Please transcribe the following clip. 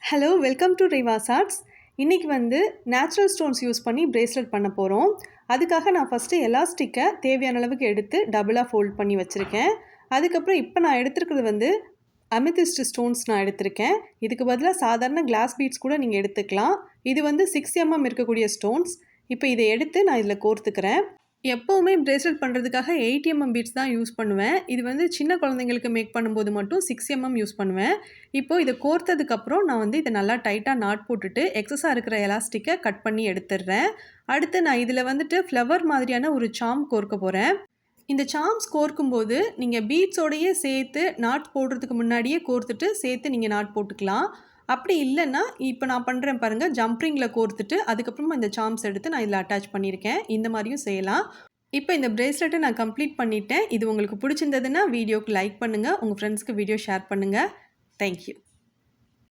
Hello welcome to Rivas arts. இன்றைக்கி natural stones use பண்ணி bracelet பண்ண போகிறோம். அதுக்காக நான் ஃபஸ்ட்டு எலாஸ்டிக்கை தேவையான அளவுக்கு எடுத்து டபுளாக ஃபோல்ட் பண்ணி வச்சுருக்கேன். அதுக்கப்புறம் இப்போ நான் எடுத்துருக்கிறது அமெதிஸ்ட் ஸ்டோன்ஸ் நான் எடுத்திருக்கேன். இதுக்கு பதிலாக சாதாரண கிளாஸ் பீட்ஸ் கூட நீங்கள் எடுத்துக்கலாம். இது 6 mm இருக்கக்கூடிய ஸ்டோன்ஸ். இப்போ இதை எடுத்து நான் இதில் கோர்த்துக்கிறேன். எப்போவுமே பிரேஸ்லெட் பண்ணுறதுக்காக 8 mm பீட்ஸ் தான் யூஸ் பண்ணுவேன். இது சின்ன குழந்தைங்களுக்கு மேக் பண்ணும்போது மட்டும் 6 mm யூஸ் பண்ணுவேன். இப்போது இதை கோர்த்ததுக்கப்புறம் நான் இதை நல்லா டைட்டாக நாட் போட்டுட்டு எக்ஸஸாக இருக்கிற எலாஸ்டிக்கை கட் பண்ணி எடுத்துடுறேன். அடுத்து நான் இதில் ஃப்ளவர் மாதிரியான ஒரு சாம் கோர்க்க போகிறேன். இந்த சாம்ஸ் கோர்க்கும்போது நீங்கள் பீட்ஸோடையே சேர்த்து நாட் போடுறதுக்கு முன்னாடியே கோர்த்துட்டு சேர்த்து நீங்கள் நாட் போட்டுக்கலாம். அப்படி இல்லைன்னா இப்போ நான் பண்ணுறேன் பாருங்கள், ஜம்ப்ரிங்கில் கோர்த்துட்டு அதுக்கப்புறமா இந்த சாம்ஸ் எடுத்து நான் இதில் அட்டாச் பண்ணியிருக்கேன். இந்த மாதிரியும் செய்யலாம். இப்போ இந்த பிரேஸ்லெட்டை நான் கம்ப்ளீட் பண்ணிட்டேன். இது உங்களுக்கு பிடிச்சிருந்ததுன்னா வீடியோக்கு லைக் பண்ணுங்கள், உங்கள் ஃப்ரெண்ட்ஸ்க்கு வீடியோ ஷேர் பண்ணுங்கள். தேங்க்யூ.